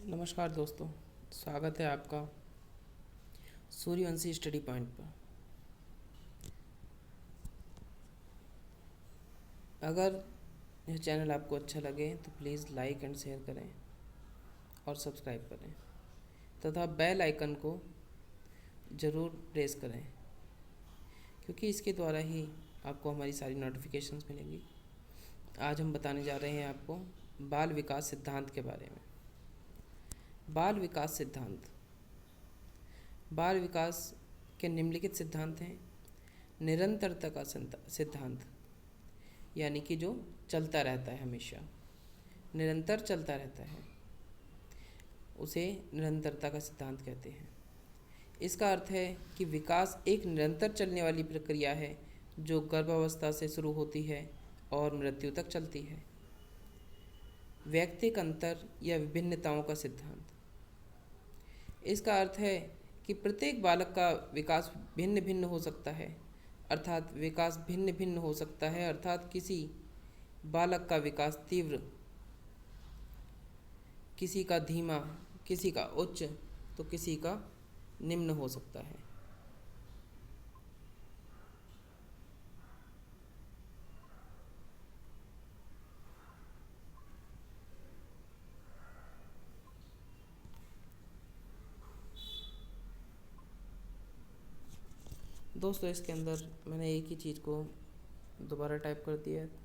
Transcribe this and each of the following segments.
नमस्कार दोस्तों, स्वागत है आपका सूर्यवंशी स्टडी पॉइंट पर। अगर यह चैनल आपको अच्छा लगे तो प्लीज़ लाइक एंड शेयर करें और सब्सक्राइब करें तथा बेल आइकन को ज़रूर प्रेस करें, क्योंकि इसके द्वारा ही आपको हमारी सारी नोटिफिकेशंस मिलेंगी। आज हम बताने जा रहे हैं आपको बाल विकास सिद्धांत के बारे में। बाल विकास सिद्धांत, बाल विकास के निम्नलिखित सिद्धांत हैं। निरंतरता का सिद्धांत, यानी कि जो चलता रहता है, हमेशा निरंतर चलता रहता है, उसे निरंतरता का सिद्धांत कहते हैं। इसका अर्थ है कि विकास एक निरंतर चलने वाली प्रक्रिया है जो गर्भावस्था से शुरू होती है और मृत्यु तक चलती है। व्यक्तिक अंतर या विभिन्नताओं का सिद्धांत, इसका अर्थ है कि प्रत्येक बालक का विकास भिन्न भिन्न हो सकता है, अर्थात विकास भिन्न भिन्न हो सकता है, अर्थात किसी बालक का विकास तीव्र, किसी का धीमा, किसी का उच्च तो किसी का निम्न हो सकता है। दोस्तों, इसके अंदर मैंने एक ही चीज़ को दोबारा टाइप कर दिया है।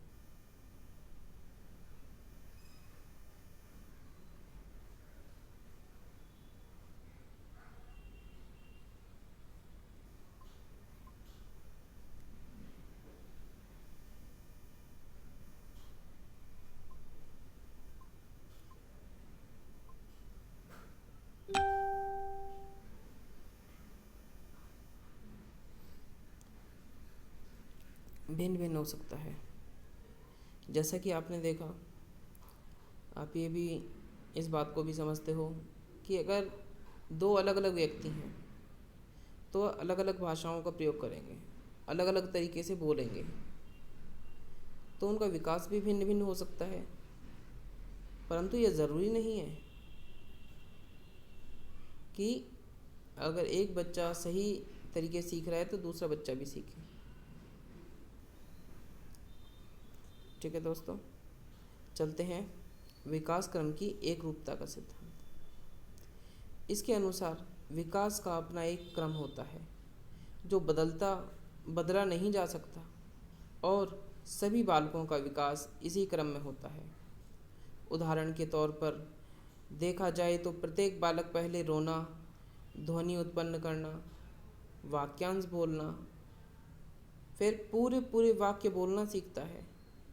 भिन्न भिन्न हो सकता है। जैसा कि आपने देखा, आप ये भी इस बात को भी समझते हो कि अगर दो अलग अलग व्यक्ति हैं तो अलग अलग भाषाओं का प्रयोग करेंगे, अलग अलग तरीके से बोलेंगे, तो उनका विकास भी भिन्न भिन्न हो सकता है। परंतु यह ज़रूरी नहीं है कि अगर एक बच्चा सही तरीके सीख रहा है तो दूसरा बच्चा भी सीखे। ठीक है दोस्तों, चलते हैं विकास क्रम की एक रूपता का सिद्धांत। इसके अनुसार विकास का अपना एक क्रम होता है जो बदला नहीं जा सकता, और सभी बालकों का विकास इसी क्रम में होता है। उदाहरण के तौर पर देखा जाए तो प्रत्येक बालक पहले रोना, ध्वनि उत्पन्न करना, वाक्यांश बोलना, फिर पूरे पूरे वाक्य बोलना सीखता है।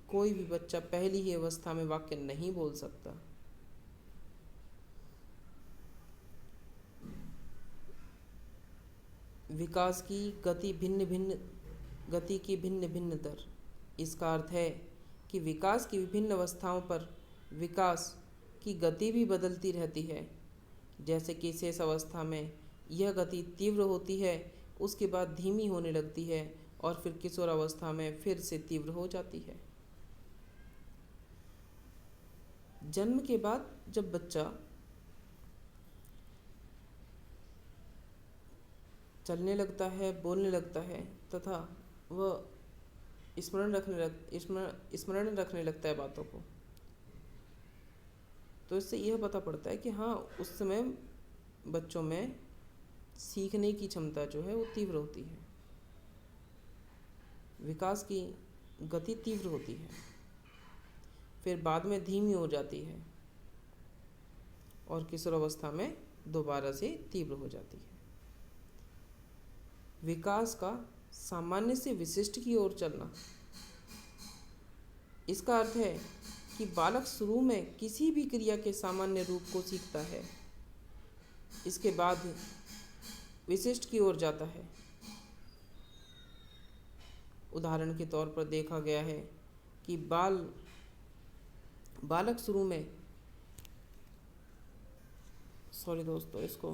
कोई भी बच्चा पहली ही अवस्था में वाक्य नहीं बोल सकता। विकास की गति की भिन्न भिन्न दर, इसका अर्थ है कि विकास की विभिन्न अवस्थाओं पर विकास की गति भी बदलती रहती है। जैसे कि शेष अवस्था में यह गति तीव्र होती है, उसके बाद धीमी होने लगती है और फिर किशोर अवस्था में फिर से तीव्र हो जाती है। जन्म के बाद जब बच्चा चलने लगता है, बोलने लगता है तथा वह स्मरण रखने लगता है बातों को, तो इससे यह पता पड़ता है कि हाँ, उस समय बच्चों में सीखने की क्षमता जो है वो तीव्र होती है, विकास की गति तीव्र होती है, फिर बाद में धीमी हो जाती है और किशोर अवस्था में दोबारा से तीव्र हो जाती है। विकास का सामान्य से विशिष्ट की ओर चलना, इसका अर्थ है कि बालक शुरू में किसी भी क्रिया के सामान्य रूप को सीखता है, इसके बाद विशिष्ट की ओर जाता है। उदाहरण के तौर पर देखा गया है कि बालक शुरू में सॉरी दोस्तों, इसको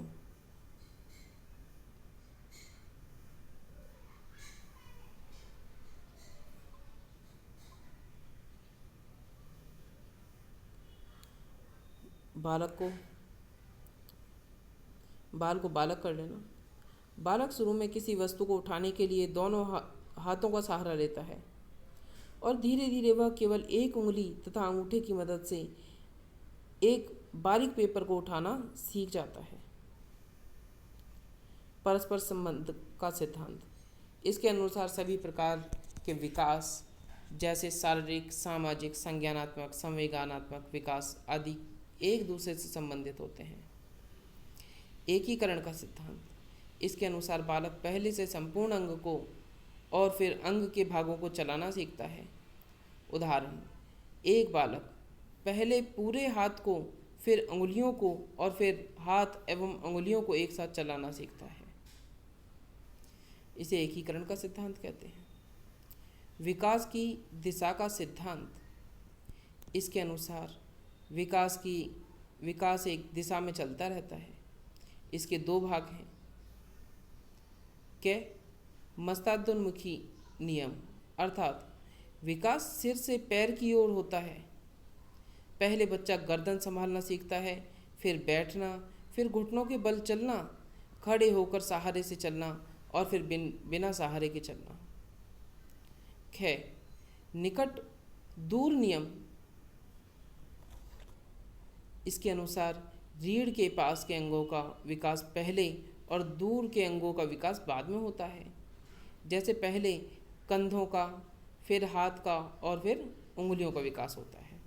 बालक को बाल को बालक कर लेना। बालक शुरू में किसी वस्तु को उठाने के लिए दोनों हाथों का सहारा लेता है और धीरे धीरे वह केवल एक उंगली तथा अंगूठे की मदद से एक बारीक पेपर को उठाना सीख जाता है। परस्पर संबंध का सिद्धांत। इसके अनुसार सभी प्रकार के विकास जैसे शारीरिक, सामाजिक, संज्ञानात्मक, संवेगानात्मक विकास आदि एक दूसरे से संबंधित होते हैं। एकीकरण का सिद्धांत। इसके अनुसार बालक पहले से संपूर्ण अंग को और फिर अंग के भागों को चलाना सीखता है। उदाहरण, एक बालक पहले पूरे हाथ को, फिर अंगुलियों को और फिर हाथ एवं अंगुलियों को एक साथ चलाना सीखता है। इसे एकीकरण का सिद्धांत कहते हैं। विकास की दिशा का सिद्धांत। इसके अनुसार विकास एक दिशा में चलता रहता है। इसके दो भाग हैं। मस्तादोन्मुखी नियम, अर्थात विकास सिर से पैर की ओर होता है। पहले बच्चा गर्दन संभालना सीखता है, फिर बैठना, फिर घुटनों के बल चलना, खड़े होकर सहारे से चलना और फिर बिना सहारे के चलना। निकट दूर नियम। इसके अनुसार रीढ़ के पास के अंगों का विकास पहले और दूर के अंगों का विकास बाद में होता है। जैसे पहले कंधों का, फिर हाथ का और फिर उंगलियों का विकास होता है।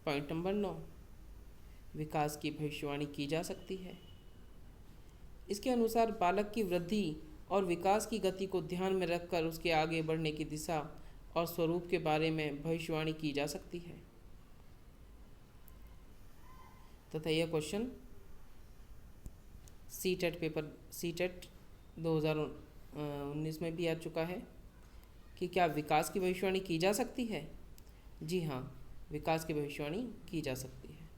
पॉइंट नंबर 9, विकास की भविष्यवाणी की जा सकती है। इसके अनुसार बालक की वृद्धि और विकास की गति को ध्यान में रखकर उसके आगे बढ़ने की दिशा और स्वरूप के बारे में भविष्यवाणी की जा सकती है। तथा यह क्वेश्चन सीटेट 2019 में भी आ चुका है कि क्या विकास की भविष्यवाणी की जा सकती है। जी हाँ, विकास की भविष्यवाणी की जा सकती है।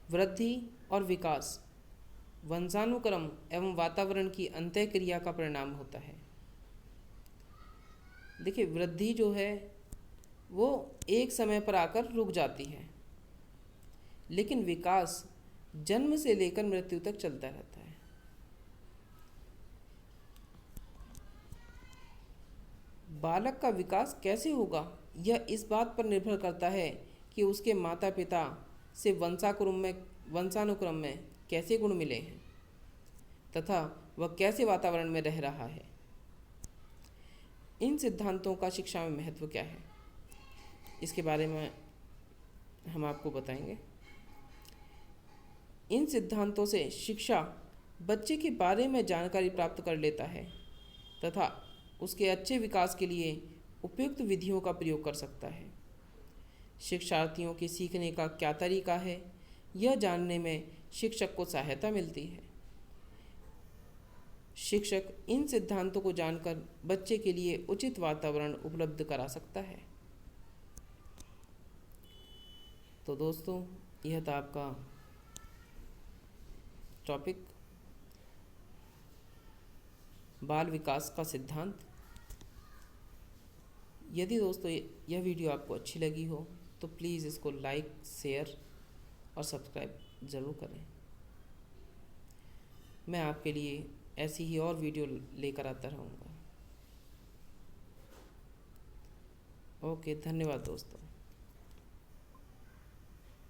वृद्धि और विकास वंशानुक्रम एवं वातावरण की अंतःक्रिया का परिणाम होता है। देखिए, वृद्धि जो है वो एक समय पर आकर रुक जाती है, लेकिन विकास जन्म से लेकर मृत्यु तक चलता रहता है। बालक का विकास कैसे होगा, यह इस बात पर निर्भर करता है कि उसके माता पिता से वंशानुक्रम में कैसे गुण मिले हैं तथा वह कैसे वातावरण में रह रहा है। इन सिद्धांतों का शिक्षा में महत्व क्या है, इसके बारे में हम आपको बताएंगे। इन सिद्धांतों से शिक्षा बच्चे के बारे में जानकारी प्राप्त कर लेता है तथा उसके अच्छे विकास के लिए उपयुक्त विधियों का प्रयोग कर सकता है। शिक्षार्थियों के सीखने का क्या तरीका है, यह जानने में शिक्षक को सहायता मिलती है। शिक्षक इन सिद्धांतों को जानकर बच्चे के लिए उचित वातावरण उपलब्ध करा सकता है। तो दोस्तों, यह था आपका टॉपिक बाल विकास का सिद्धांत। यदि दोस्तों यह वीडियो आपको अच्छी लगी हो तो प्लीज़ इसको लाइक, शेयर और सब्सक्राइब ज़रूर करें। मैं आपके लिए ऐसी ही और वीडियो लेकर आता रहूँगा। ओके, धन्यवाद दोस्तों।